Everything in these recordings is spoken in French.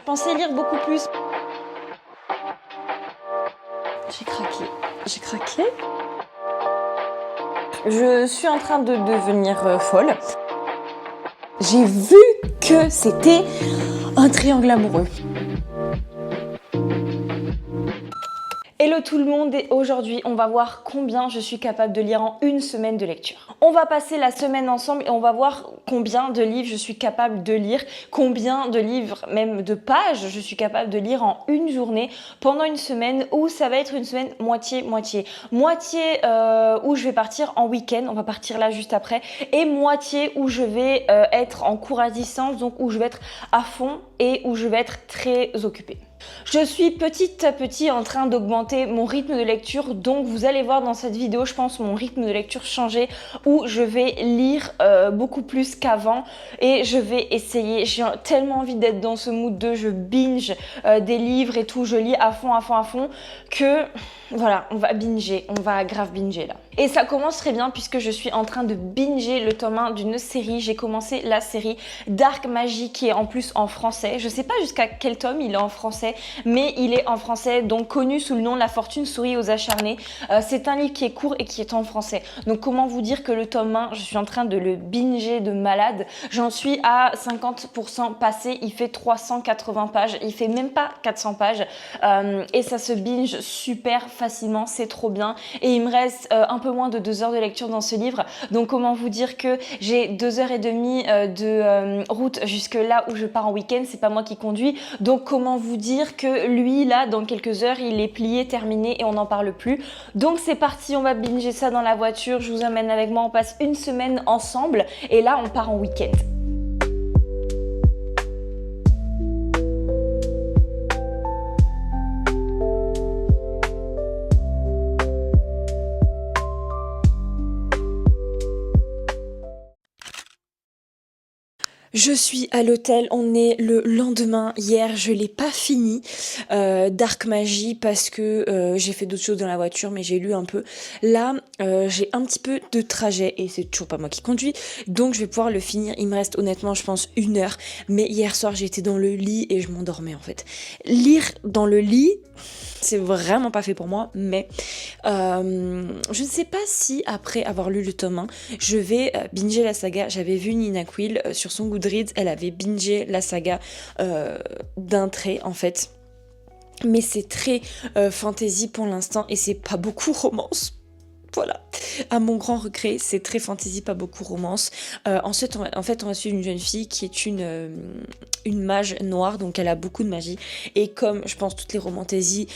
pensais lire beaucoup plus. J'ai craqué. J'ai craqué. Je suis en train de devenir folle. J'ai vu que c'était un triangle amoureux. Hello tout le monde, et aujourd'hui on va voir combien je suis capable de lire en une semaine de lecture. On va passer la semaine ensemble et on va voir combien de livres je suis capable de lire, combien de livres, même de pages, je suis capable de lire en une journée pendant une semaine, où ça va être une semaine moitié-moitié. Moitié où je vais partir en week-end, on va partir là juste après, et moitié où je vais être en cours à distance, donc où je vais être à fond et où je vais être très occupée. Je suis petit à petit en train d'augmenter mon rythme de lecture, donc vous allez voir dans cette vidéo, je pense, mon rythme de lecture changer, où je vais lire beaucoup plus qu'avant et je vais essayer, j'ai tellement envie d'être dans ce mood de je binge des livres et tout, je lis à fond que voilà, on va binger, on va grave binger là. Et ça commence très bien puisque je suis en train de binger le tome 1 d'une série. J'ai commencé la série Dark Magie qui est en plus en français. Je sais pas jusqu'à quel tome il est en français, mais il est en français, donc connu sous le nom La Fortune sourit aux acharnés. C'est un livre qui est court et qui est en français. Donc comment vous dire que le tome 1, je suis en train de le binger de malade. J'en suis à 50% passé, il fait 380 pages, il fait même pas 400 pages. Et ça se binge super facilement, c'est trop bien. Et il me reste un peu moins de 2 heures de lecture dans ce livre. Donc comment vous dire que j'ai 2h30 de route jusque là où je pars en week-end, c'est pas moi qui conduis. Donc comment vous dire que lui là dans quelques heures il est plié, terminé et on n'en parle plus. Donc c'est parti, on va binger ça dans la voiture, je vous amène avec moi, on passe une semaine ensemble et là on part en week-end. Je suis à l'hôtel, on est le lendemain. Hier, je l'ai pas fini, Dark Magie, parce que j'ai fait d'autres choses dans la voiture, mais j'ai lu un peu. Là, j'ai un petit peu de trajet et c'est toujours pas moi qui conduis, donc je vais pouvoir le finir. Il me reste honnêtement, je pense, 1 heure. Mais hier soir, j'étais dans le lit et je m'endormais en fait. Lire dans le lit, c'est vraiment pas fait pour moi, mais je ne sais pas si après avoir lu le tome 1, je vais binger la saga. J'avais vu Nina Quill sur son Goodreads, elle avait bingé la saga d'un trait en fait. Mais c'est très fantasy pour l'instant et c'est pas beaucoup romance. Voilà, à mon grand regret, c'est très fantasy, pas beaucoup romance. Ensuite, on va suivre une jeune fille qui est une mage noire, donc elle a beaucoup de magie. Et comme je pense toutes les romantaisies,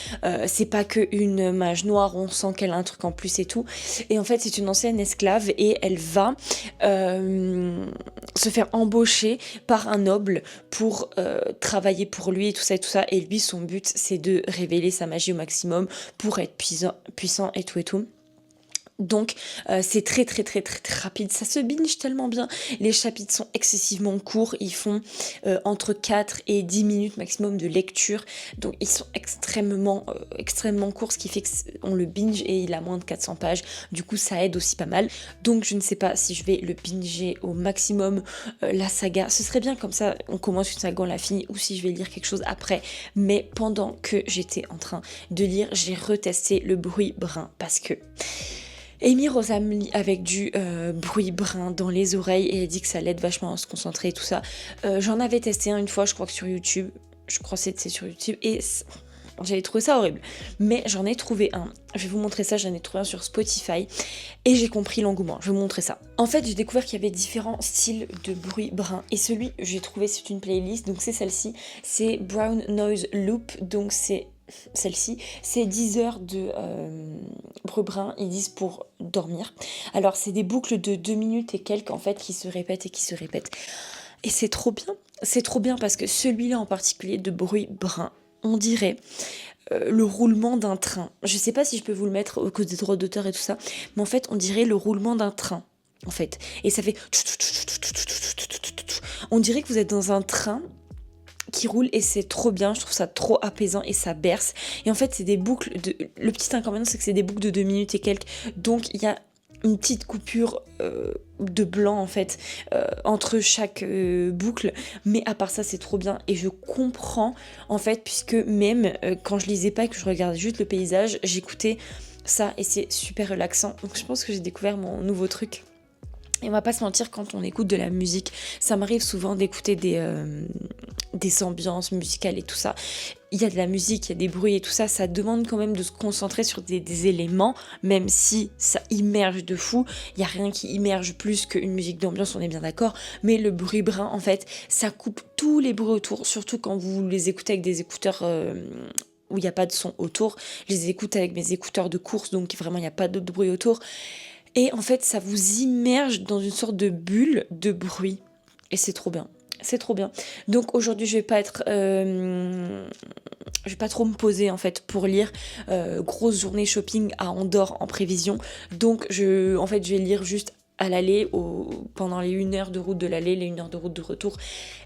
c'est pas que une mage noire, on sent qu'elle a un truc en plus et tout. Et en fait, c'est une ancienne esclave et elle va se faire embaucher par un noble pour travailler pour lui et tout ça. Et lui, son but, c'est de révéler sa magie au maximum pour être puissant et tout. Donc c'est très rapide, ça se binge tellement bien, les chapitres sont excessivement courts, ils font entre 4 et 10 minutes maximum de lecture, donc ils sont extrêmement courts, ce qui fait qu'on le binge et il a moins de 400 pages, du coup ça aide aussi pas mal. Donc je ne sais pas si je vais le binger au maximum la saga, ce serait bien comme ça, on commence une saga, on la finit, ou si je vais lire quelque chose après, mais pendant que j'étais en train de lire, j'ai retesté le bruit brun parce que Amy Rosa me lit avec du bruit brun dans les oreilles et elle dit que ça l'aide vachement à se concentrer et tout ça. J'en avais testé un une fois, je crois que sur YouTube. Je crois que c'est sur YouTube et j'avais trouvé ça horrible. Mais j'en ai trouvé un. Je vais vous montrer ça, j'en ai trouvé un sur Spotify et j'ai compris l'engouement. Je vais vous montrer ça. En fait, j'ai découvert qu'il y avait différents styles de bruit brun et celui que j'ai trouvé, c'est une playlist. Donc c'est celle-ci, c'est Brown Noise Loop. Donc c'est celle-ci, c'est 10 heures de bruit brun, ils disent pour dormir. Alors c'est des boucles de 2 minutes et quelques en fait qui se répètent et qui se répètent. Et c'est trop bien parce que celui-là en particulier de bruit brun, on dirait le roulement d'un train. Je sais pas si je peux vous le mettre à cause des droits d'auteur et tout ça, mais en fait on dirait le roulement d'un train en fait. Et ça fait on dirait que vous êtes dans un train qui roule et c'est trop bien, je trouve ça trop apaisant et ça berce. Et en fait c'est des boucles de... Le petit inconvénient c'est que c'est des boucles de 2 minutes et quelques, donc il y a une petite coupure de blanc en fait entre chaque boucle, mais à part ça c'est trop bien et je comprends en fait, puisque même quand je lisais pas et que je regardais juste le paysage, j'écoutais ça et c'est super relaxant. Donc je pense que j'ai découvert mon nouveau truc. Et on va pas se mentir, quand on écoute de la musique, ça m'arrive souvent d'écouter des ambiances musicales et tout ça. Il y a de la musique, il y a des bruits et tout ça, ça demande quand même de se concentrer sur des éléments, même si ça immerge de fou. Il y a rien qui immerge plus qu'une musique d'ambiance, on est bien d'accord. Mais le bruit brun, en fait, ça coupe tous les bruits autour, surtout quand vous les écoutez avec des écouteurs où il n'y a pas de son autour. Je les écoute avec mes écouteurs de course, donc vraiment il n'y a pas d'autre bruit autour. Et en fait, ça vous immerge dans une sorte de bulle de bruit. Et c'est trop bien. C'est trop bien. Donc aujourd'hui, je vais pas trop me poser en fait pour lire. Grosse journée shopping à Andorre en prévision. Donc je vais lire juste à l'aller pendant les 1 heure de route de l'aller, les 1 heure de route de retour.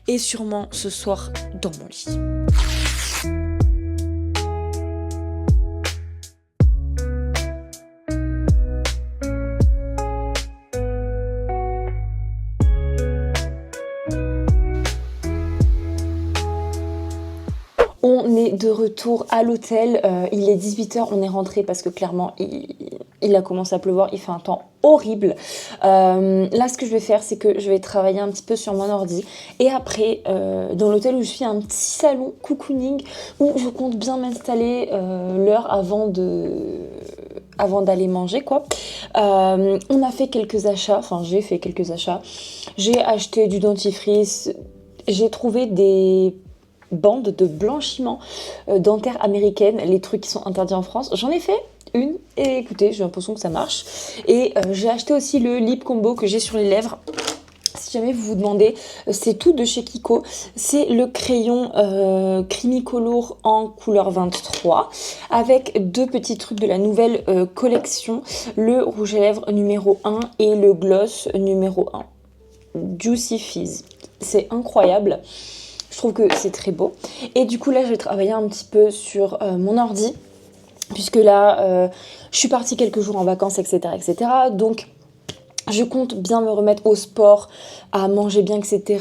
Et sûrement ce soir dans mon lit. On est de retour à l'hôtel, il est 18h, on est rentré parce que clairement il a commencé à pleuvoir, il fait un temps horrible. Là ce que je vais faire c'est que je vais travailler un petit peu sur mon ordi et après dans l'hôtel où je suis un petit salon cocooning où je compte bien m'installer l'heure avant d'aller manger quoi. On a fait quelques achats, enfin j'ai fait quelques achats, j'ai acheté du dentifrice, j'ai trouvé des bandes de blanchiment dentaire américaine, les trucs qui sont interdits en France. J'en ai fait une et écoutez, j'ai l'impression que ça marche. Et j'ai acheté aussi le lip combo que j'ai sur les lèvres. Si jamais vous vous demandez, c'est tout de chez Kiko. C'est le crayon Crimicolor en couleur 23 avec 2 petits trucs de la nouvelle collection, le rouge à lèvres numéro 1 et le gloss numéro 1. Juicy Fizz. C'est incroyable. Je trouve que c'est très beau. Et du coup, là, je vais travailler un petit peu sur mon ordi. Puisque là, je suis partie quelques jours en vacances, etc. etc. Donc, je compte bien me remettre au sport, à manger bien, etc.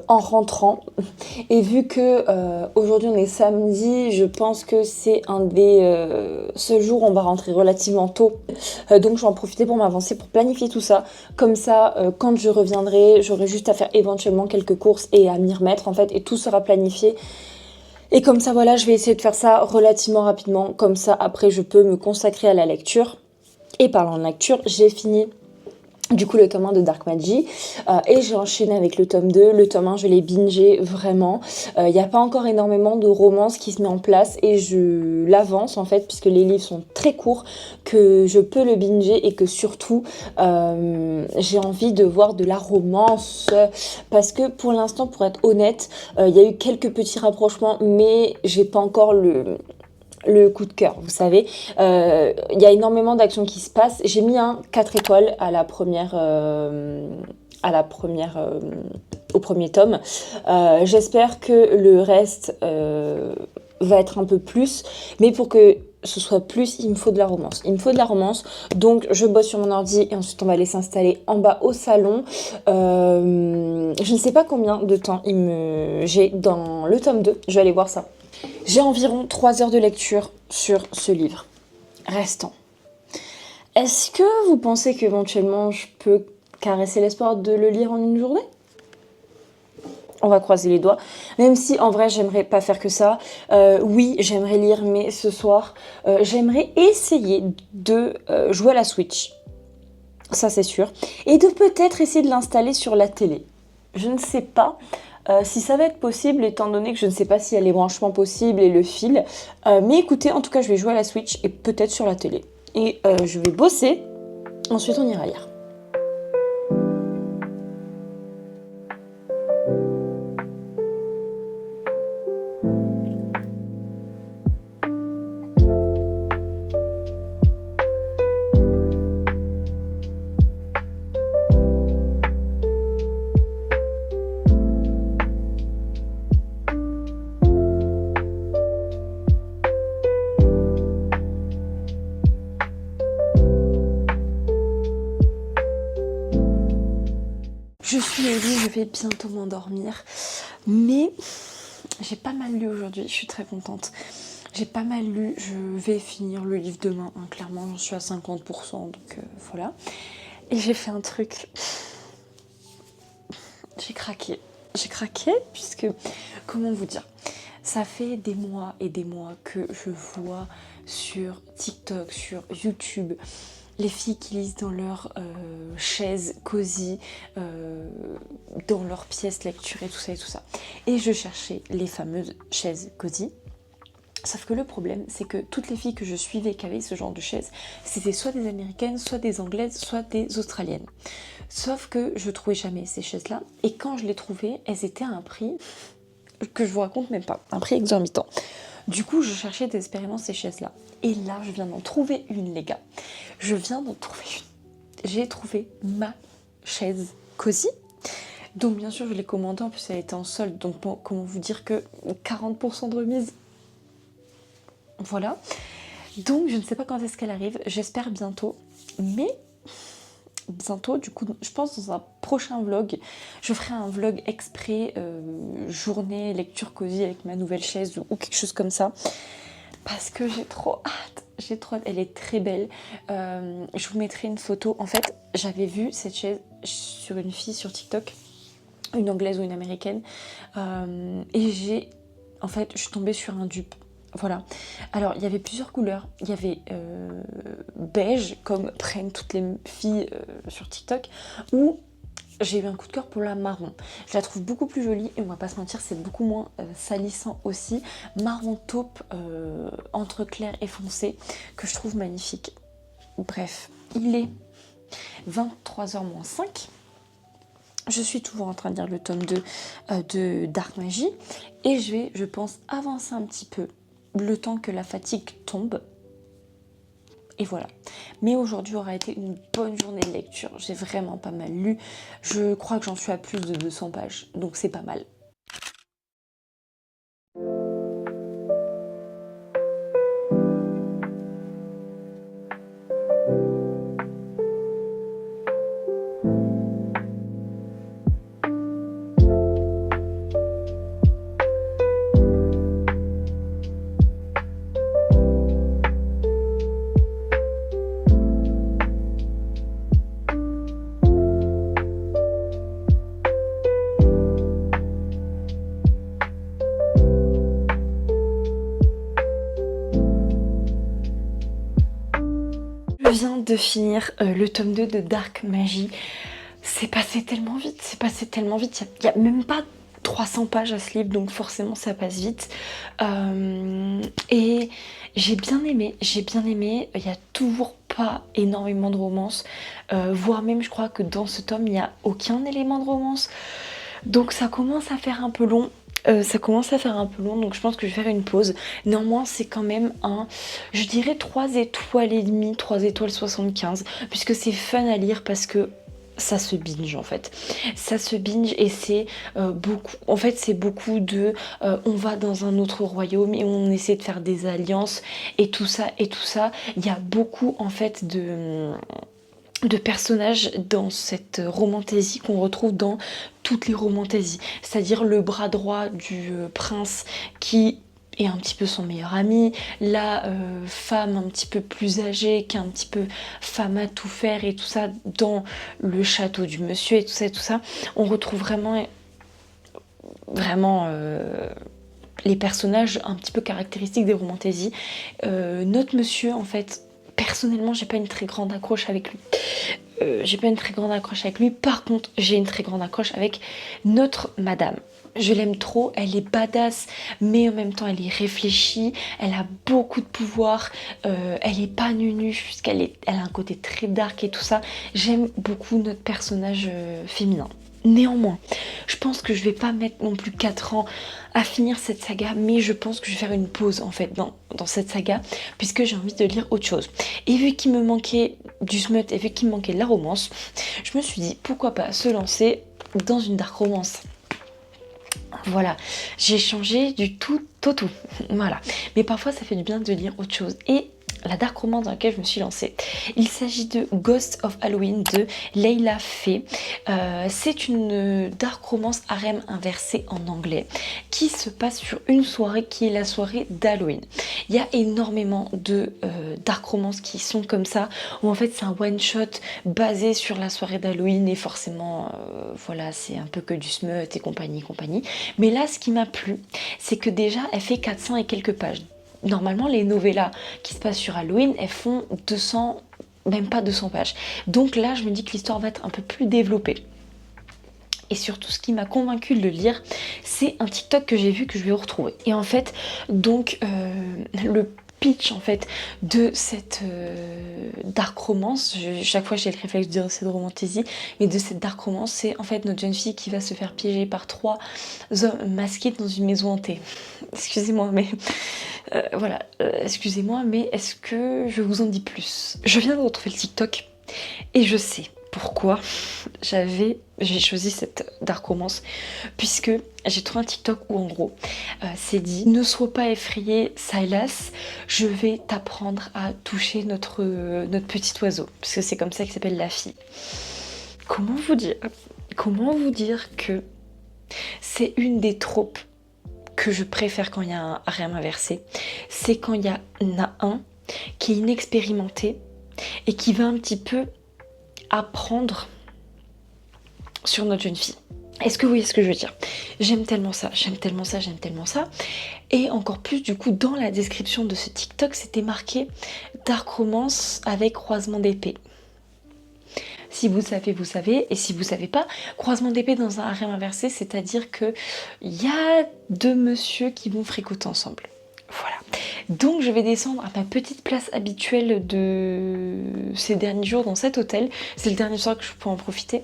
En rentrant. Et vu que aujourd'hui on est samedi, je pense que c'est un des seuls jours où on va rentrer relativement tôt. Donc je vais en profiter pour m'avancer, pour planifier tout ça. Comme ça, quand je reviendrai, j'aurai juste à faire éventuellement quelques courses et à m'y remettre en fait. Et tout sera planifié. Et comme ça, voilà, je vais essayer de faire ça relativement rapidement. Comme ça, après, je peux me consacrer à la lecture. Et parlant de lecture, j'ai fini du coup le tome 1 de Dark Magie et j'ai enchaîné avec le tome 2. Le tome 1 je l'ai bingé vraiment. Il n'y a pas encore énormément de romance qui se met en place et je l'avance en fait puisque les livres sont très courts, que je peux le binger et que surtout j'ai envie de voir de la romance parce que pour l'instant, pour être honnête, il y a eu quelques petits rapprochements mais j'ai pas encore le coup de cœur, vous savez. Il y a énormément d'actions qui se passent. J'ai mis un 4 étoiles à la première, au premier tome. J'espère que le reste va être un peu plus, mais pour que ce soit plus, il me faut de la romance. Il me faut de la romance, donc je bosse sur mon ordi et ensuite on va aller s'installer en bas au salon. Je ne sais pas combien de temps j'ai dans le tome 2, je vais aller voir ça. J'ai environ 3 heures de lecture sur ce livre restant. Est-ce que vous pensez qu'éventuellement je peux caresser l'espoir de le lire en une journée ? On va croiser les doigts. Même si en vrai j'aimerais pas faire que ça. Oui, j'aimerais lire, mais ce soir, j'aimerais essayer de jouer à la Switch. Ça c'est sûr. Et de peut-être essayer de l'installer sur la télé. Je ne sais pas. Si ça va être possible, étant donné que je ne sais pas s'il y a les branchements possibles et le fil. Mais écoutez, en tout cas, je vais jouer à la Switch et peut-être sur la télé. Et je vais bosser. Ensuite, on ira lire. au lit, je vais bientôt m'endormir. Mais j'ai pas mal lu aujourd'hui, je suis très contente. J'ai pas mal lu, je vais finir le livre demain, hein, clairement j'en suis à 50%, donc voilà. Et j'ai fait un truc, j'ai craqué. J'ai craqué puisque, comment vous dire, ça fait des mois et des mois que je vois sur TikTok, sur YouTube, les filles qui lisent dans leur chaise cosy, dans leur pièce lecture et tout ça et tout ça. Et je cherchais les fameuses chaises cosy. Sauf que le problème, c'est que toutes les filles que je suivais qui avaient ce genre de chaise, c'était soit des américaines, soit des anglaises, soit des australiennes. Sauf que je trouvais jamais ces chaises-là. Et quand je les trouvais, elles étaient à un prix que je vous raconte même pas, un prix exorbitant. Du coup, je cherchais désespérément ces chaises-là. Et là, je viens d'en trouver une, les gars. Je viens d'en trouver une. J'ai trouvé ma chaise cosy. Donc, bien sûr, je l'ai commandée. En plus, elle était en solde. Donc, bon, comment vous dire que 40% de remise. Voilà. Donc, je ne sais pas quand est-ce qu'elle arrive. J'espère bientôt. Mais bientôt, du coup, je pense dans un prochain vlog, je ferai un vlog exprès journée lecture cosy avec ma nouvelle chaise ou quelque chose comme ça, parce que j'ai trop hâte. J'ai trop hâte. Elle est très belle. Je vous mettrai une photo. En fait, j'avais vu cette chaise sur une fille sur TikTok, une anglaise ou une américaine, et en fait, je suis tombée sur un dupe. Voilà. Alors, il y avait plusieurs couleurs. Il y avait beige, comme prennent toutes les filles sur TikTok, ou j'ai eu un coup de cœur pour la marron. Je la trouve beaucoup plus jolie et on va pas se mentir, c'est beaucoup moins salissant aussi. Marron taupe entre clair et foncé que je trouve magnifique. Bref, il est 23h-5. Je suis toujours en train de lire le tome 2 de Dark Magie et je vais, je pense, avancer un petit peu le temps que la fatigue tombe. Et voilà. Mais aujourd'hui aura été une bonne journée de lecture. J'ai vraiment pas mal lu. Je crois que j'en suis à plus de 200 pages. Donc c'est pas mal. Je viens de finir le tome 2 de Dark Magie. C'est passé tellement vite, Il n'y a même pas 300 pages à ce livre, donc forcément ça passe vite. Et j'ai bien aimé. Il n'y a toujours pas énormément de romance, voire même je crois que dans ce tome il n'y a aucun élément de romance. Donc ça commence à faire un peu long. Donc je pense que je vais faire une pause. Néanmoins, c'est quand même je dirais 3 étoiles et demie, 3 étoiles 75, puisque c'est fun à lire parce que ça se binge en fait. Ça se binge et c'est beaucoup, en fait c'est beaucoup de on va dans un autre royaume et on essaie de faire des alliances et tout ça. Il y a beaucoup en fait de personnages dans cette romantaisie qu'on retrouve dans toutes les romantaisies, c'est-à-dire le bras droit du prince qui est un petit peu son meilleur ami, la femme un petit peu plus âgée qui est un petit peu femme à tout faire et tout ça dans le château du monsieur et tout ça. On retrouve vraiment les personnages un petit peu caractéristiques des romantaisies. Notre monsieur en fait, personnellement j'ai pas une très grande accroche avec lui. Par contre j'ai une très grande accroche avec notre madame. Je l'aime trop, elle est badass, mais en même temps elle est réfléchie, elle a beaucoup de pouvoir, elle est pas nunu, elle a un côté très dark et tout ça. J'aime beaucoup notre personnage féminin. Néanmoins, je pense que je vais pas mettre non plus 4 ans à finir cette saga, mais je pense que je vais faire une pause en fait dans cette saga, puisque j'ai envie de lire autre chose. Et vu qu'il me manquait du smut et vu qu'il me manquait de la romance, je me suis dit pourquoi pas se lancer dans une dark romance. Voilà, j'ai changé du tout au tout. Voilà, mais parfois ça fait du bien de lire autre chose. Et la dark romance dans laquelle je me suis lancée. Il s'agit de Ghost of Halloween de Leila Fey. C'est une dark romance harem inversée en anglais qui se passe sur une soirée qui est la soirée d'Halloween. Il y a énormément de dark romance qui sont comme ça, où en fait c'est un one shot basé sur la soirée d'Halloween et forcément voilà, c'est un peu que du smut et compagnie. Mais là ce qui m'a plu, c'est que déjà elle fait 400 et quelques pages. Normalement, les novellas qui se passent sur Halloween, elles font 200, même pas 200 pages. Donc là, je me dis que l'histoire va être un peu plus développée. Et surtout, ce qui m'a convaincue de le lire, c'est un TikTok que j'ai vu que je vais retrouver. Et en fait, donc, le pitch en fait de cette dark romance, chaque fois j'ai le réflexe de dire c'est de romantasy, mais de cette dark romance, c'est en fait notre jeune fille qui va se faire piéger par 3 hommes masqués dans une maison hantée. Excusez-moi, mais voilà, excusez-moi, mais est-ce que je vous en dis plus? Je viens de retrouver le TikTok et je sais pourquoi j'ai choisi cette dark romance, puisque j'ai trouvé un TikTok où en gros c'est dit: ne sois pas effrayé Silas, je vais t'apprendre à toucher notre petit oiseau, parce que c'est comme ça qu'il s'appelle la fille. Comment vous dire que c'est une des tropes que je préfère quand il y a un harem inversé, c'est quand il y en a un qui est inexpérimenté et qui va un petit peu apprendre sur notre jeune fille. Est-ce que vous voyez ce que je veux dire? J'aime tellement ça. Et encore plus, du coup, dans la description de ce TikTok, c'était marqué dark romance avec croisement d'épée. Si vous savez, vous savez, et si vous savez pas, croisement d'épée dans un harem inversé, c'est-à-dire que il y a 2 messieurs qui vont fricoter ensemble. Voilà. Donc je vais descendre à ma petite place habituelle de ces derniers jours dans cet hôtel. C'est le dernier soir que je peux en profiter.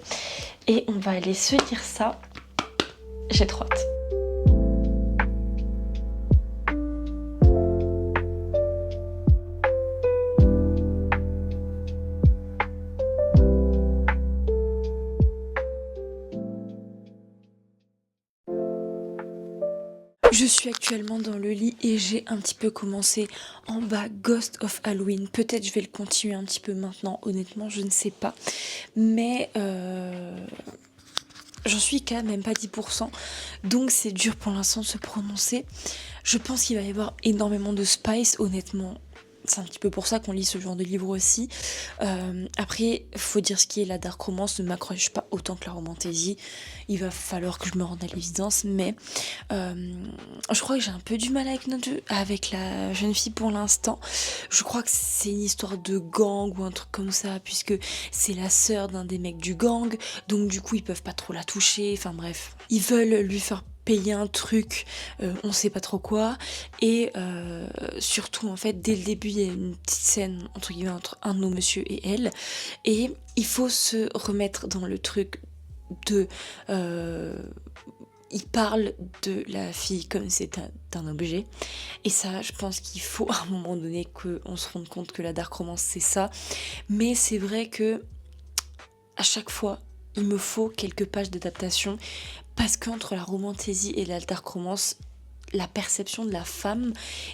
Et on va aller se lire ça. J'ai trop hâte. Je suis actuellement dans le lit et j'ai un petit peu commencé en bas Ghost of Halloween. Peut-être je vais le continuer un petit peu maintenant, honnêtement, je ne sais pas. Mais j'en suis quand même pas 10%. Donc c'est dur pour l'instant de se prononcer. Je pense qu'il va y avoir énormément de spice, honnêtement. C'est un petit peu pour ça qu'on lit ce genre de livre aussi. Après, faut dire ce qui est, la dark romance ne m'accroche pas autant que la romantasy. Il va falloir que je me rende à l'évidence, mais je crois que j'ai un peu du mal avec la jeune fille pour l'instant. Je crois que c'est une histoire de gang ou un truc comme ça, puisque c'est la sœur d'un des mecs du gang, donc du coup ils peuvent pas trop la toucher. Enfin bref, ils veulent lui faire payer un truc, on sait pas trop quoi, et surtout en fait dès le début il y a une petite scène entre guillemets entre un de nos messieurs et elle, et il faut se remettre dans le truc de il parle de la fille comme c'est un objet, et ça je pense qu'il faut à un moment donné qu'on se rende compte que la dark romance c'est ça. Mais c'est vrai que à chaque fois il me faut quelques pages d'adaptation, parce qu'entre la romantasy et la dark romance, la perception de la femme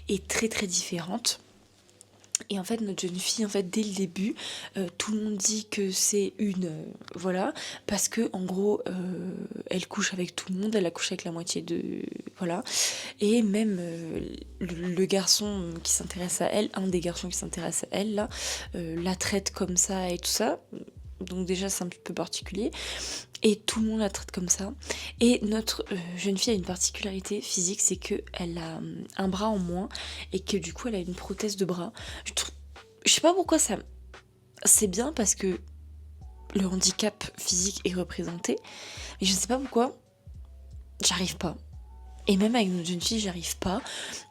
est très très différente. Et en fait, notre jeune fille, en fait, dès le début, tout le monde dit que c'est une... voilà, parce que en gros, elle couche avec tout le monde, elle a couché avec la moitié de... voilà. Et même le garçon qui s'intéresse à elle, un des garçons qui s'intéresse à elle, là, la traite comme ça et tout ça. Donc déjà, c'est un petit peu particulier. Et tout le monde la traite comme ça. Et notre jeune fille a une particularité physique, c'est qu'elle a un bras en moins et que du coup elle a une prothèse de bras. Je sais pas pourquoi ça... C'est bien parce que le handicap physique est représenté, mais je sais pas pourquoi j'arrive pas. Et même avec notre jeune fille, j'arrive pas.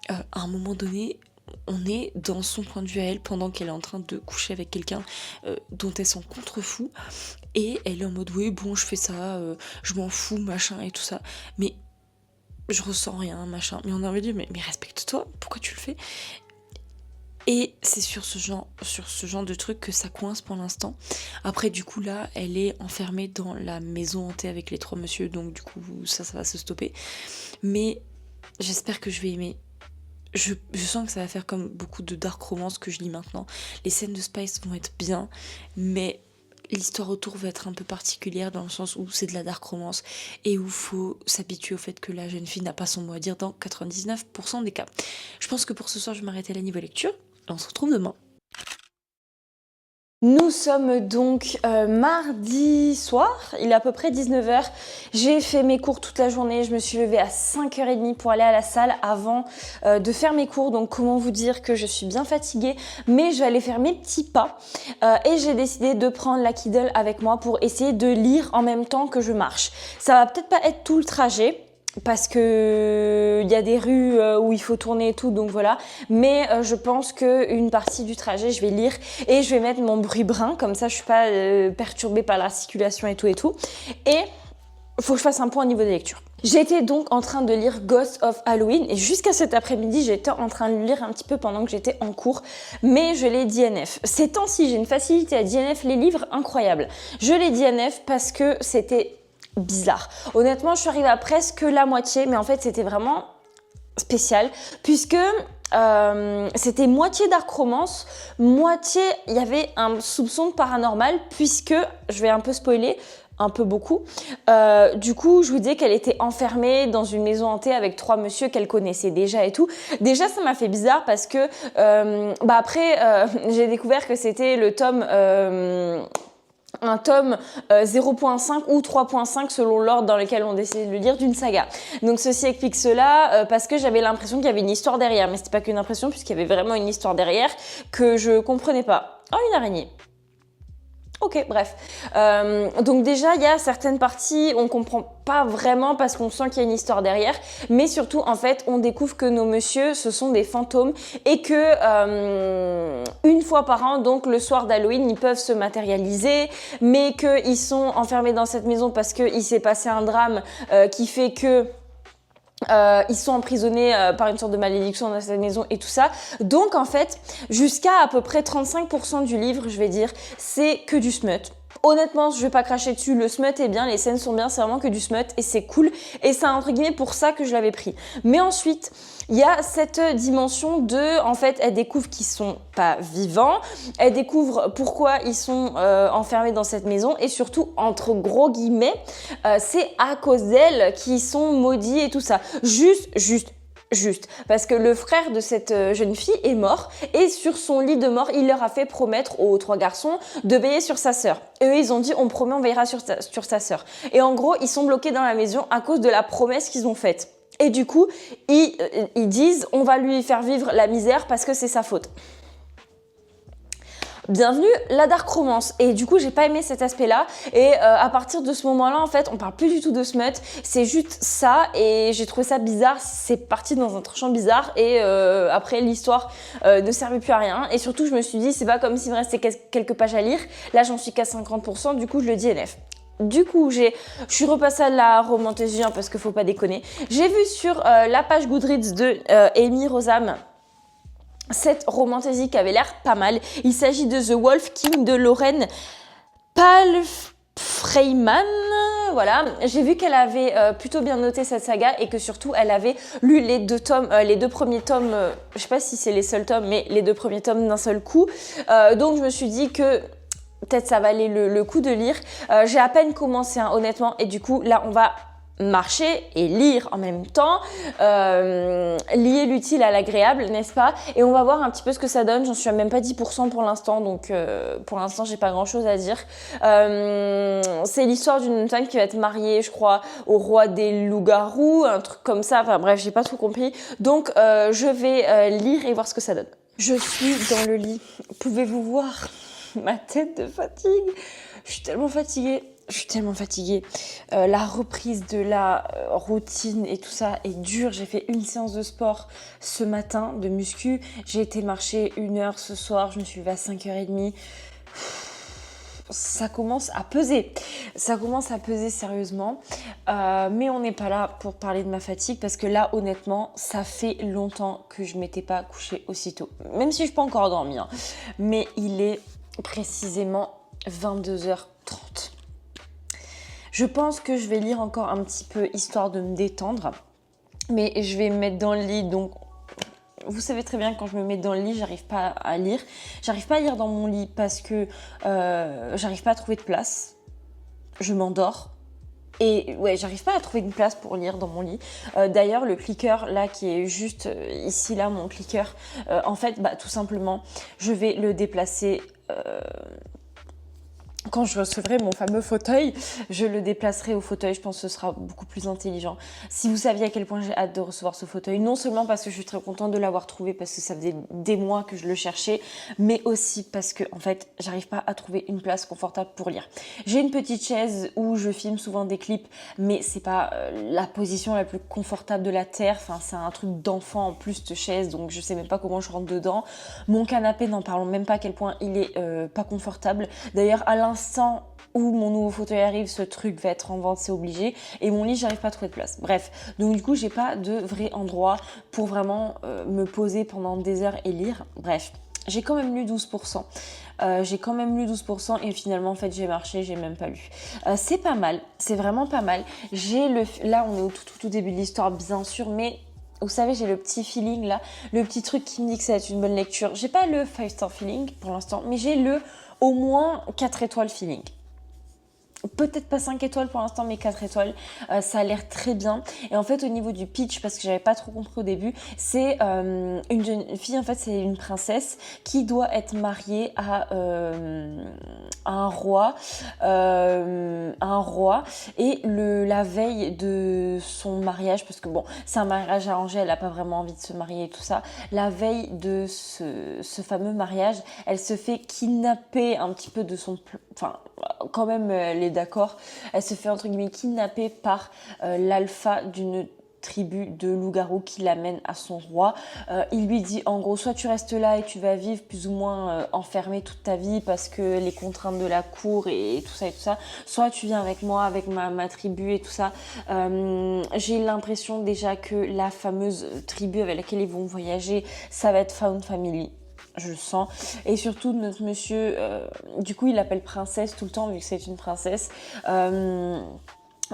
À un moment donné, on est dans son point de vue à elle pendant qu'elle est en train de coucher avec quelqu'un dont elle s'en contrefou. Et elle est en mode oui bon je fais ça, je m'en fous machin et tout ça. Mais je ressens rien machin. Mais on a envie de dire mais respecte-toi, pourquoi tu le fais? Et c'est sur ce genre de truc que ça coince pour l'instant. Après du coup là elle est enfermée dans la maison hantée avec les 3 messieurs, donc du coup ça va se stopper. Mais j'espère que je vais aimer. je sens que ça va faire comme beaucoup de dark romance que je lis maintenant. Les scènes de Spice vont être bien, mais l'histoire autour va être un peu particulière dans le sens où c'est de la dark romance et où il faut s'habituer au fait que la jeune fille n'a pas son mot à dire dans 99% des cas. Je pense que pour ce soir, je vais m'arrêter à la niveau lecture. On se retrouve demain. Nous sommes donc mardi soir, il est à peu près 19h. J'ai fait mes cours toute la journée, je me suis levée à 5h30 pour aller à la salle avant de faire mes cours. Donc comment vous dire que je suis bien fatiguée, mais je vais aller faire mes petits pas. Et j'ai décidé de prendre la Kindle avec moi pour essayer de lire en même temps que je marche. Ça va peut-être pas être tout le trajet, parce que il y a des rues où il faut tourner et tout, donc voilà. Mais je pense qu'une partie du trajet, je vais lire et je vais mettre mon bruit brun, comme ça je suis pas perturbée par la circulation et tout. Et il faut que je fasse un point au niveau des lectures. J'étais donc en train de lire Ghost of Halloween et jusqu'à cet après-midi, j'étais en train de lire un petit peu pendant que j'étais en cours, mais je l'ai DNF. Ces temps-ci, j'ai une facilité à DNF les livres incroyable. Je l'ai DNF parce que c'était bizarre. Honnêtement, je suis arrivée à presque la moitié, mais en fait, c'était vraiment spécial, puisque c'était moitié dark romance, moitié, il y avait un soupçon de paranormal, puisque, je vais un peu spoiler, un peu beaucoup. Du coup, je vous disais qu'elle était enfermée dans une maison hantée avec 3 messieurs qu'elle connaissait déjà et tout. Déjà, ça m'a fait bizarre parce que après, j'ai découvert que c'était le tome... un tome 0.5 ou 3.5 selon l'ordre dans lequel on décidait de le lire d'une saga. Donc ceci explique cela parce que j'avais l'impression qu'il y avait une histoire derrière, mais c'était pas qu'une impression puisqu'il y avait vraiment une histoire derrière que je comprenais pas. Oh, une araignée. Ok, bref. Donc déjà, il y a certaines parties, on comprend pas vraiment parce qu'on sent qu'il y a une histoire derrière, mais surtout, en fait, on découvre que nos messieurs, ce sont des fantômes et que une fois par an, donc le soir d'Halloween, ils peuvent se matérialiser, mais qu'ils sont enfermés dans cette maison parce qu'il s'est passé un drame qui fait que ils sont emprisonnés par une sorte de malédiction dans cette maison et tout ça. Donc en fait, jusqu'à à peu près 35% du livre, je vais dire, c'est que du smut. Honnêtement, je vais pas cracher dessus, le smut est bien, les scènes sont bien, c'est vraiment que du smut et c'est cool. Et c'est entre guillemets pour ça que je l'avais pris. Mais ensuite, il y a cette dimension de, en fait, elle découvre qu'ils sont pas vivants, elle découvre pourquoi ils sont enfermés dans cette maison et surtout, entre gros guillemets, c'est à cause d'elles qu'ils sont maudits et tout ça. Juste, parce que le frère de cette jeune fille est mort et sur son lit de mort, il leur a fait promettre aux 3 garçons de veiller sur sa sœur. Et eux, ils ont dit, on promet, on veillera sur sa sœur. Et en gros, ils sont bloqués dans la maison à cause de la promesse qu'ils ont faite. Et du coup, ils disent, on va lui faire vivre la misère parce que c'est sa faute. Bienvenue la dark romance et du coup j'ai pas aimé cet aspect là et à partir de ce moment là en fait on parle plus du tout de smut, c'est juste ça et j'ai trouvé ça bizarre, c'est parti dans un champ bizarre et après l'histoire ne servait plus à rien et surtout je me suis dit c'est pas comme s'il me restait quelques pages à lire, là j'en suis qu'à 50%, du coup je le DNF. Du coup, je suis repassée à la romantésie hein, parce qu'il faut pas déconner. J'ai vu sur la page Goodreads de Amy Rosam cette romantésie qui avait l'air pas mal. Il s'agit de The Wolf King de Lauren Palfreyman. Voilà, j'ai vu qu'elle avait plutôt bien noté cette saga et que surtout elle avait lu les 2 tomes, les 2 premiers tomes, je sais pas si c'est les seuls tomes, mais les 2 premiers tomes d'un seul coup. Donc je me suis dit que peut-être ça valait le coup de lire. J'ai à peine commencé hein, honnêtement et du coup là on va marcher et lire en même temps, lier l'utile à l'agréable, n'est-ce pas? Et on va voir un petit peu ce que ça donne. J'en suis à même pas 10% pour l'instant, donc pour l'instant j'ai pas grand chose à dire. C'est l'histoire d'une femme qui va être mariée, je crois, au roi des loups-garous, un truc comme ça. Enfin bref, j'ai pas tout compris. Donc je vais lire et voir ce que ça donne. Je suis dans le lit. Pouvez-vous voir ma tête de fatigue? Je suis tellement fatiguée. La reprise de la routine et tout ça est dure. J'ai fait une séance de sport ce matin de muscu. J'ai été marcher 1 heure ce soir. Je me suis levée à 5h30. Ça commence à peser. Ça commence à peser sérieusement. Mais on n'est pas là pour parler de ma fatigue parce que là, honnêtement, ça fait longtemps que je m'étais pas couchée aussitôt. Même si je peux encore dormir. Hein. Mais il est précisément 22h30. Je pense que je vais lire encore un petit peu histoire de me détendre, mais je vais me mettre dans le lit, donc vous savez très bien que quand je me mets dans le lit, j'arrive pas à lire. J'arrive pas à lire dans mon lit parce que j'arrive pas à trouver de place. Je m'endors. Et ouais, j'arrive pas à trouver une place pour lire dans mon lit. D'ailleurs, le clicker là qui est juste ici là, mon clicker, en fait, bah tout simplement, je vais le déplacer. Quand je recevrai mon fameux fauteuil, je le déplacerai au fauteuil. Je pense que ce sera beaucoup plus intelligent. Si vous saviez à quel point j'ai hâte de recevoir ce fauteuil, non seulement parce que je suis très contente de l'avoir trouvé, parce que ça faisait des mois que je le cherchais, mais aussi parce que, en fait, j'arrive pas à trouver une place confortable pour lire. J'ai une petite chaise où je filme souvent des clips, mais c'est pas la position la plus confortable de la terre. Enfin, c'est un truc d'enfant en plus de chaise, donc je sais même pas comment je rentre dedans. Mon canapé, n'en parlons même pas à quel point il est pas confortable. D'ailleurs, à l'instant où mon nouveau fauteuil arrive, ce truc va être en vente, c'est obligé. Et mon lit, j'arrive pas à trouver de place. Bref, donc du coup, j'ai pas de vrai endroit pour vraiment me poser pendant des heures et lire. Bref, j'ai quand même lu 12%. J'ai quand même lu 12% et finalement, en fait, j'ai marché, j'ai même pas lu. C'est pas mal, c'est vraiment pas mal. Là, on est au tout début de l'histoire, bien sûr, mais vous savez, j'ai le petit feeling là, le petit truc qui me dit que ça va être une bonne lecture. J'ai pas le 5-star feeling pour l'instant, mais j'ai le au moins 4 étoiles feeling. Peut-être pas 5 étoiles pour l'instant, mais 4 étoiles. Ça a l'air très bien. Et en fait, au niveau du pitch, parce que j'avais pas trop compris au début, c'est une jeune fille, en fait, c'est une princesse qui doit être mariée à un roi. Et la veille de son mariage, parce que bon, c'est un mariage arrangé, elle a pas vraiment envie de se marier et tout ça. La veille de ce fameux mariage, elle se fait kidnapper un petit peu de son... Enfin, quand même, elle est d'accord. Elle se fait entre guillemets kidnapper par l'alpha d'une tribu de loups-garous qui l'amène à son roi. Il lui dit en gros, soit tu restes là et tu vas vivre plus ou moins enfermé toute ta vie parce que les contraintes de la cour et tout ça, soit tu viens avec moi, avec ma tribu et tout ça. J'ai l'impression déjà que la fameuse tribu avec laquelle ils vont voyager, ça va être Found Family. Je le sens. Et surtout, notre monsieur, du coup, il l'appelle princesse tout le temps, vu que c'est une princesse.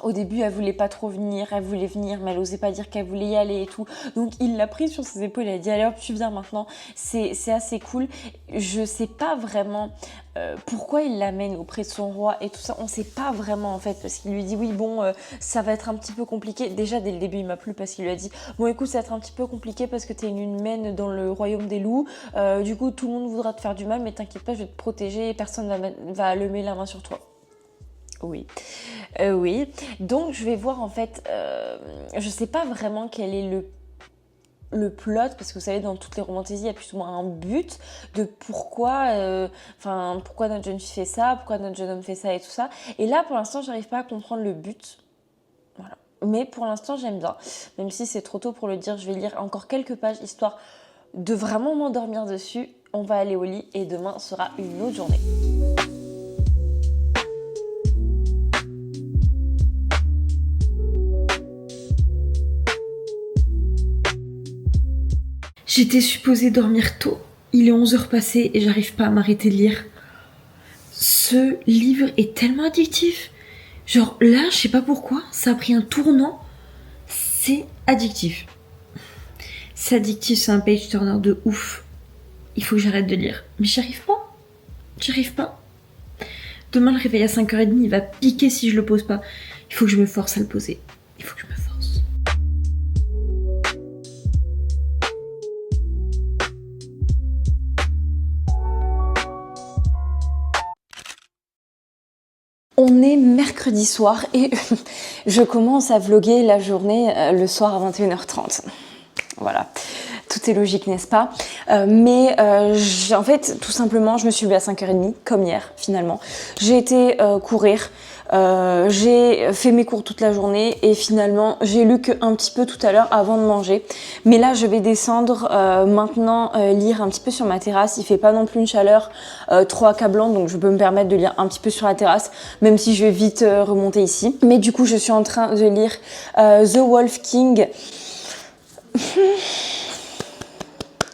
Au début, elle voulait pas trop venir, elle voulait venir, mais elle osait pas dire qu'elle voulait y aller et tout. Donc, il l'a prise sur ses épaules, il a dit, allez hop, tu viens maintenant. C'est assez cool. Je sais pas vraiment pourquoi il l'amène auprès de son roi et tout ça. On sait pas vraiment, en fait, parce qu'il lui dit, oui, bon, ça va être un petit peu compliqué. Déjà, dès le début, il m'a plu parce qu'il lui a dit, bon, écoute, ça va être un petit peu compliqué parce que t'es une humaine dans le royaume des loups. Du coup, tout le monde voudra te faire du mal, mais t'inquiète pas, je vais te protéger et personne va lever la main sur toi. Oui, oui. Donc je vais voir en fait, je sais pas vraiment quel est le plot, parce que vous savez dans toutes les romantises il y a plus ou moins un but de pourquoi notre jeune fille fait ça, pourquoi notre jeune homme fait ça et tout ça. Et là pour l'instant j'arrive pas à comprendre le but. Voilà. Mais pour l'instant j'aime bien, même si c'est trop tôt pour le dire. Je vais lire encore quelques pages histoire de vraiment m'endormir dessus. On va aller au lit et demain sera une autre journée. J'étais supposée dormir tôt. Il est 11h passées et j'arrive pas à m'arrêter de lire. Ce livre est tellement addictif. Genre là, je sais pas pourquoi, ça a pris un tournant. C'est addictif. C'est addictif, c'est un page turner de ouf. Il faut que j'arrête de lire. Mais j'arrive pas. J'arrive pas. Demain, le réveil à 5h30, il va piquer si je le pose pas. Il faut que je me force à le poser. Il faut que je me force. On est mercredi soir et je commence à vlogger la journée le soir à 21h30. Voilà, tout est logique, n'est-ce pas? En fait, tout simplement, je me suis levée à 5h30, comme hier, finalement. J'ai été courir, j'ai fait mes cours toute la journée et finalement, j'ai lu qu'un petit peu tout à l'heure avant de manger. Mais là, je vais descendre maintenant lire un petit peu sur ma terrasse. Il fait pas non plus une chaleur trop accablante, donc je peux me permettre de lire un petit peu sur la terrasse, même si je vais vite remonter ici. Mais du coup, je suis en train de lire The Wolf King.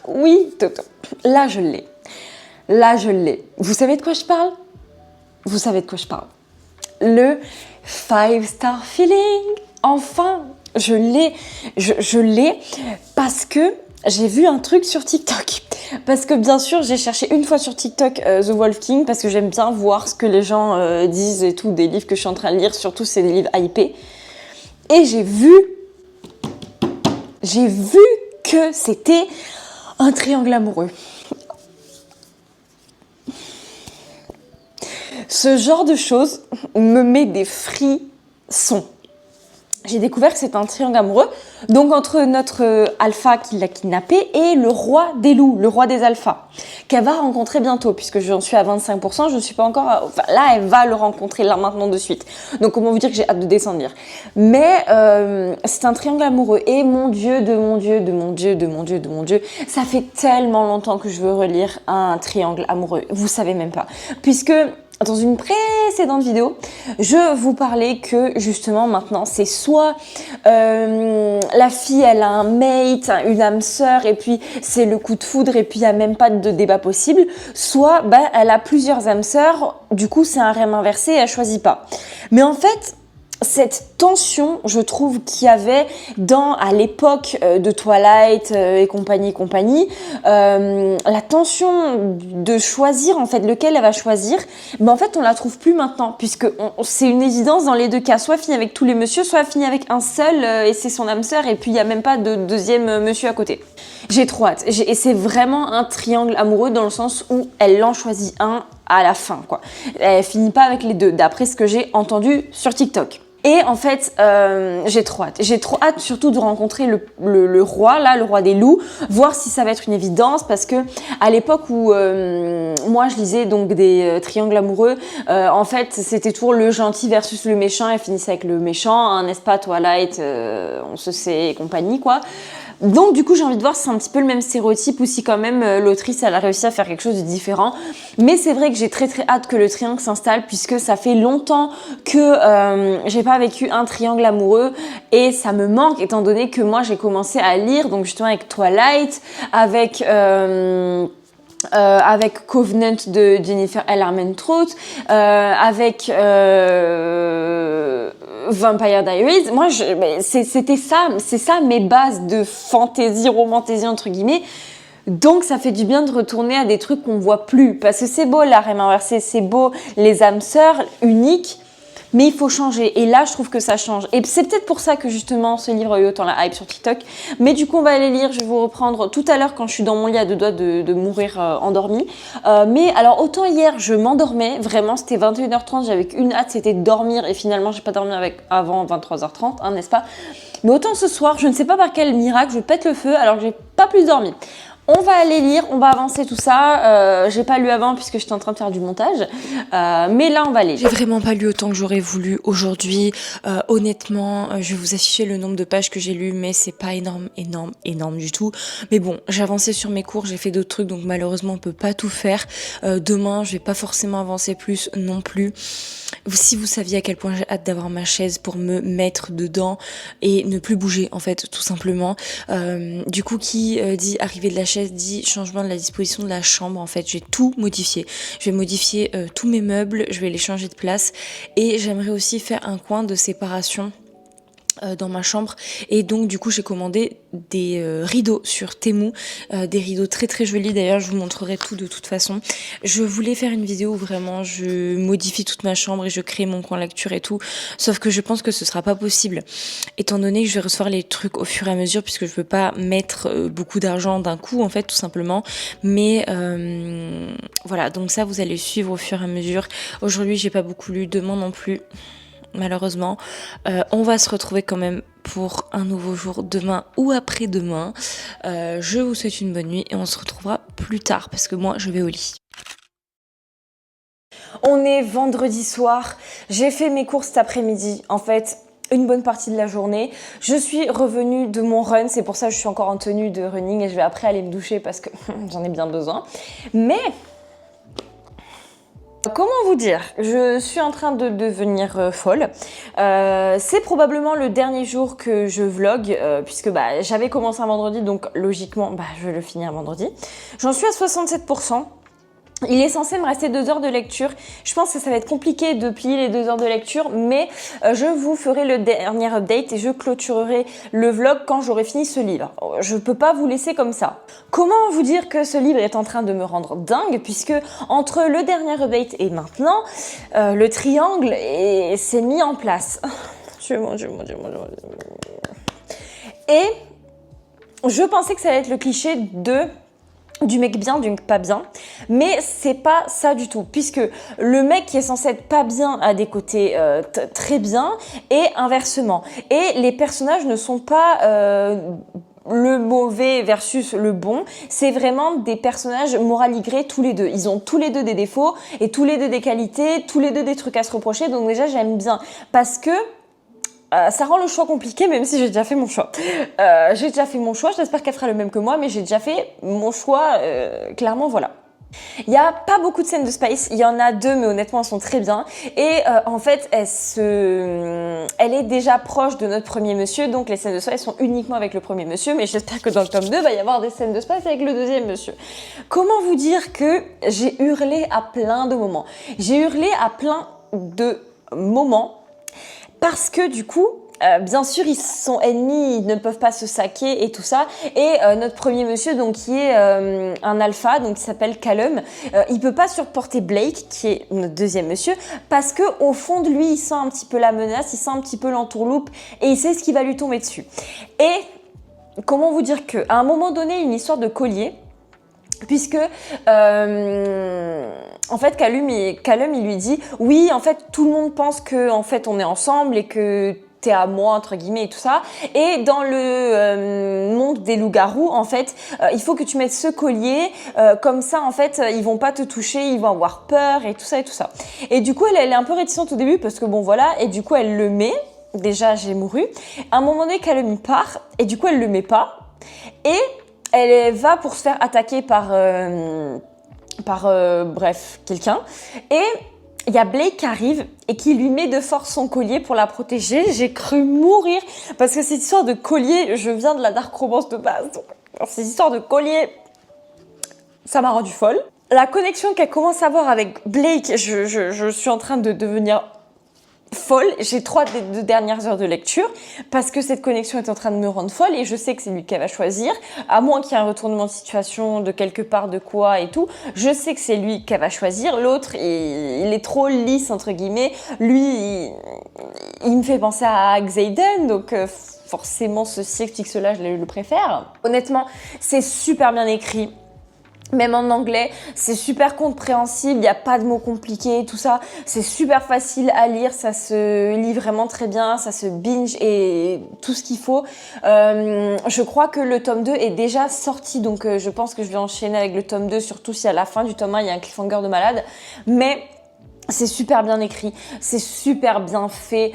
Oui, Toto. Là, je l'ai. Là, je l'ai. Vous savez de quoi je parle? Vous savez de quoi je parle. Le 5-star feeling. Enfin, je l'ai. Je l'ai parce que j'ai vu un truc sur TikTok. Parce que bien sûr, j'ai cherché une fois sur TikTok The Wolf King parce que j'aime bien voir ce que les gens disent et tout, des livres que je suis en train de lire, surtout c'est des livres hypés. Et j'ai vu que c'était un triangle amoureux. Ce genre de choses me met des frissons. J'ai découvert que c'est un triangle amoureux, donc entre notre alpha qui l'a kidnappé et le roi des loups, le roi des alphas, qu'elle va rencontrer bientôt, puisque j'en suis à 25%, je ne suis pas encore... Enfin, là, elle va le rencontrer, là, maintenant, de suite. Donc, comment vous dire que j'ai hâte de descendre lire. Mais c'est un triangle amoureux, et mon Dieu, ça fait tellement longtemps que je veux relire un triangle amoureux, vous savez même pas. Puisque... Dans une précédente vidéo, je vous parlais que justement maintenant c'est soit la fille elle a un mate, une âme sœur et puis c'est le coup de foudre et puis il n'y a même pas de débat possible, soit elle a plusieurs âmes sœurs, du coup c'est un harem inversé et elle choisit pas. Mais en fait, cette tension, je trouve qu'il y avait à l'époque de Twilight et compagnie, la tension de choisir en fait lequel elle va choisir, mais en fait on la trouve plus maintenant puisque c'est une évidence dans les deux cas, soit fini avec tous les messieurs, soit fini avec un seul et c'est son âme sœur et puis il y a même pas de deuxième monsieur à côté. J'ai trop hâte et c'est vraiment un triangle amoureux dans le sens où elle en choisit un à la fin quoi. Elle finit pas avec les deux d'après ce que j'ai entendu sur TikTok. Et en fait, j'ai trop hâte. J'ai trop hâte surtout de rencontrer le roi, là, le roi des loups, voir si ça va être une évidence parce que à l'époque où moi je lisais donc des triangles amoureux, en fait c'était toujours le gentil versus le méchant et finissait avec le méchant, hein, n'est-ce pas, Twilight, on se sait et compagnie quoi. Donc du coup j'ai envie de voir si c'est un petit peu le même stéréotype ou si quand même l'autrice elle a réussi à faire quelque chose de différent. Mais c'est vrai que j'ai très hâte que le triangle s'installe puisque ça fait longtemps que j'ai pas vécu un triangle amoureux et ça me manque étant donné que moi j'ai commencé à lire donc justement avec Twilight, avec Covenant de Jennifer L. Armentrout, avec Vampire Diaries. Moi, c'est ça mes bases de fantasy, romantasy entre guillemets. Donc ça fait du bien de retourner à des trucs qu'on voit plus parce que c'est beau la harem inversée, c'est beau les âmes sœurs uniques. Mais il faut changer et là je trouve que ça change et c'est peut-être pour ça que justement ce livre a eu autant la hype sur TikTok, mais du coup on va aller lire, je vais vous reprendre tout à l'heure quand je suis dans mon lit à deux doigts de mourir endormie, mais alors autant hier je m'endormais, vraiment c'était 21h30, j'avais qu'une hâte c'était de dormir et finalement j'ai pas dormi avant 23h30, hein, n'est-ce pas, mais autant ce soir je ne sais pas par quel miracle je pète le feu alors que j'ai pas plus dormi. On va aller lire, on va avancer tout ça. J'ai pas lu avant puisque j'étais en train de faire du montage. Mais là, on va aller. J'ai vraiment pas lu autant que j'aurais voulu aujourd'hui. Honnêtement, je vais vous afficher le nombre de pages que j'ai lues, mais c'est pas énorme du tout. Mais bon, j'ai avancé sur mes cours, j'ai fait d'autres trucs, donc malheureusement, on peut pas tout faire. Demain, je vais pas forcément avancer plus non plus. Si vous saviez à quel point j'ai hâte d'avoir ma chaise pour me mettre dedans et ne plus bouger, en fait, tout simplement. Du coup, qui dit arrivée de la chaise, dit changement de la disposition de la chambre. En fait, je vais tout modifier. Je vais modifier tous mes meubles, je vais les changer de place et j'aimerais aussi faire un coin de séparation dans ma chambre et donc du coup j'ai commandé des rideaux sur Temu, des rideaux très jolis d'ailleurs, je vous montrerai tout de toute façon. Je voulais faire une vidéo où vraiment je modifie toute ma chambre et je crée mon coin lecture et tout, sauf que je pense que ce sera pas possible étant donné que je vais recevoir les trucs au fur et à mesure puisque je veux pas mettre beaucoup d'argent d'un coup en fait tout simplement, mais voilà, donc ça vous allez suivre au fur et à mesure. Aujourd'hui j'ai pas beaucoup lu, demain non plus malheureusement. On va se retrouver quand même pour un nouveau jour demain ou après-demain. Je vous souhaite une bonne nuit et on se retrouvera plus tard parce que moi je vais au lit. On est vendredi soir, j'ai fait mes courses cet après-midi en fait. Une bonne partie de la journée. Je suis revenue de mon run, c'est pour ça que je suis encore en tenue de running et je vais après aller me doucher parce que j'en ai bien besoin. Mais comment vous dire, je suis en train de devenir folle. C'est probablement le dernier jour que je vlog puisque j'avais commencé un vendredi donc logiquement je vais le finir vendredi. J'en suis à 67%. Il est censé me rester 2 heures de lecture. Je pense que ça va être compliqué de plier les 2 heures de lecture, mais je vous ferai le dernier update et je clôturerai le vlog quand j'aurai fini ce livre. Je peux pas vous laisser comme ça. Comment vous dire que ce livre est en train de me rendre dingue, puisque entre le dernier update et maintenant, le triangle s'est mis en place. Mon Dieu. Et je pensais que ça allait être le cliché du mec bien, du mec pas bien, mais c'est pas ça du tout, puisque le mec qui est censé être pas bien a des côtés très bien et inversement. Et les personnages ne sont pas le mauvais versus le bon, c'est vraiment des personnages moraligrés tous les deux. Ils ont tous les deux des défauts et tous les deux des qualités, tous les deux des trucs à se reprocher, donc déjà j'aime bien, parce que ça rend le choix compliqué, même si j'ai déjà fait mon choix. J'espère qu'elle fera le même que moi, mais j'ai déjà fait mon choix, clairement, voilà. Il n'y a pas beaucoup de scènes de Spice, il y en a 2, mais honnêtement elles sont très bien. Et en fait, elle est déjà proche de notre premier monsieur, donc les scènes de Spice sont uniquement avec le premier monsieur, mais j'espère que dans le tome 2, il va y avoir des scènes de Spice avec le deuxième monsieur. Comment vous dire que j'ai hurlé à plein de moments? J'ai hurlé à plein de moments parce que du coup, bien sûr, ils sont ennemis, ils ne peuvent pas se saquer et tout ça. Et notre premier monsieur, donc qui est un alpha, donc qui s'appelle Callum, il peut pas supporter Blake, qui est notre deuxième monsieur, parce que au fond de lui, il sent un petit peu la menace, il sent un petit peu l'entourloupe et il sait ce qui va lui tomber dessus. Et comment vous dire que, à un moment donné, une histoire de collier. Puisque en fait Callum il lui dit oui, en fait tout le monde pense que en fait on est ensemble et que t'es à moi entre guillemets et tout ça, et dans le monde des loups-garous en fait il faut que tu mettes ce collier comme ça en fait ils vont pas te toucher, ils vont avoir peur et tout ça. Et du coup elle est un peu réticente au début parce que bon voilà, et du coup elle le met, déjà j'ai mouru. À un moment donné Callum il part et du coup elle le met pas et elle va pour se faire attaquer par bref, quelqu'un. Et il y a Blake qui arrive et qui lui met de force son collier pour la protéger. J'ai cru mourir parce que cette histoire de collier, je viens de la dark romance de base. Donc, cette histoire de collier, ça m'a rendue folle. La connexion qu'elle commence à avoir avec Blake, je suis en train de devenir folle. J'ai 3 des 2 dernières heures de lecture parce que cette connexion est en train de me rendre folle et je sais que c'est lui qu'elle va choisir, à moins qu'il y ait un retournement de situation de quelque part, de quoi et tout. Je sais que c'est lui qu'elle va choisir. L'autre, il est trop lisse entre guillemets. Lui, il me fait penser à Xaden, donc forcément ceci explique cela, je le préfère. Honnêtement, c'est super bien écrit. Même en anglais, c'est super compréhensible, il n'y a pas de mots compliqués, tout ça. C'est super facile à lire, ça se lit vraiment très bien, ça se binge et tout ce qu'il faut. Je crois que le tome 2 est déjà sorti, donc je pense que je vais enchaîner avec le tome 2, surtout si à la fin du tome 1, il y a un cliffhanger de malade. Mais c'est super bien écrit, c'est super bien fait.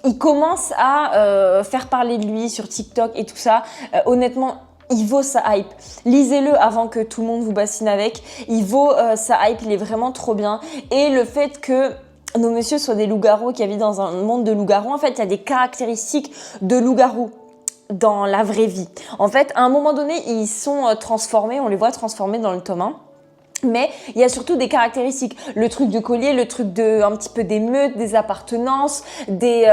Il commence à faire parler de lui sur TikTok et tout ça. Honnêtement, il vaut sa hype. Lisez-le avant que tout le monde vous bassine avec. Il vaut sa hype, il est vraiment trop bien. Et le fait que nos messieurs soient des loups-garous qui habitent dans un monde de loups-garous, en fait, il y a des caractéristiques de loups-garous dans la vraie vie. En fait, à un moment donné, ils sont transformés, on les voit transformés dans le tome 1. Mais il y a surtout des caractéristiques, le truc de collier, le truc de un petit peu des meutes, des appartenances, des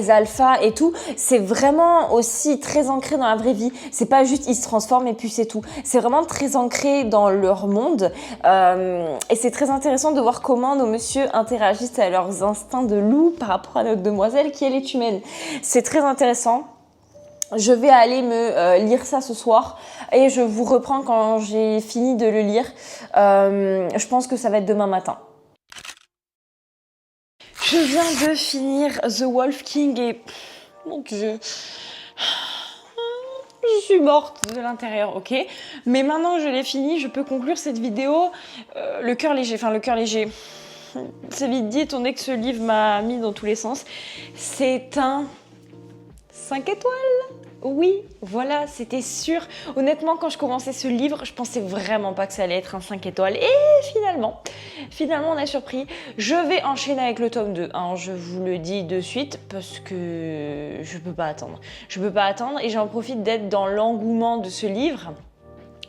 alphas et tout. C'est vraiment aussi très ancré dans la vraie vie. C'est pas juste ils se transforment et puis c'est tout. C'est vraiment très ancré dans leur monde et c'est très intéressant de voir comment nos messieurs interagissent à leurs instincts de loup par rapport à notre demoiselle qui elle est humaine. C'est très intéressant. Je vais aller me lire ça ce soir et je vous reprends quand j'ai fini de le lire. Je pense que ça va être demain matin. Je viens de finir The Wolf King et... Mon Dieu... Je suis morte de l'intérieur, ok. Mais maintenant que je l'ai fini, je peux conclure cette vidéo. Le cœur léger, c'est vite dit, étant donné que ce livre m'a mis dans tous les sens. C'est un 5 étoiles. Oui, voilà, c'était sûr. Honnêtement, quand je commençais ce livre, je pensais vraiment pas que ça allait être un 5 étoiles. Et finalement, on a surpris. Je vais enchaîner avec le tome 2, hein, je vous le dis de suite, parce que je peux pas attendre. Je peux pas attendre et j'en profite d'être dans l'engouement de ce livre.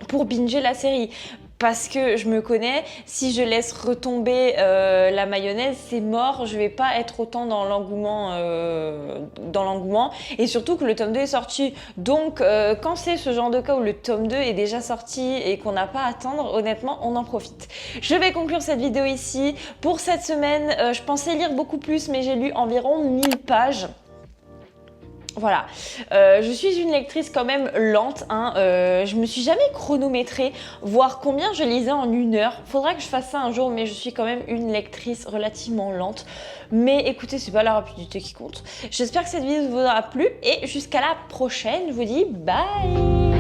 pour binger la série. Parce que je me connais, si je laisse retomber la mayonnaise, c'est mort, je vais pas être autant dans l'engouement. Et surtout que le tome 2 est sorti. Donc quand c'est ce genre de cas où le tome 2 est déjà sorti et qu'on n'a pas à attendre, honnêtement, on en profite. Je vais conclure cette vidéo ici. Pour cette semaine, je pensais lire beaucoup plus, mais j'ai lu environ 1000 pages. Voilà, je suis une lectrice quand même lente, hein. Je me suis jamais chronométrée, voir combien je lisais en 1 heure. Faudra que je fasse ça un jour, mais je suis quand même une lectrice relativement lente. Mais écoutez, c'est pas la rapidité qui compte. J'espère que cette vidéo vous aura plu et jusqu'à la prochaine, je vous dis bye.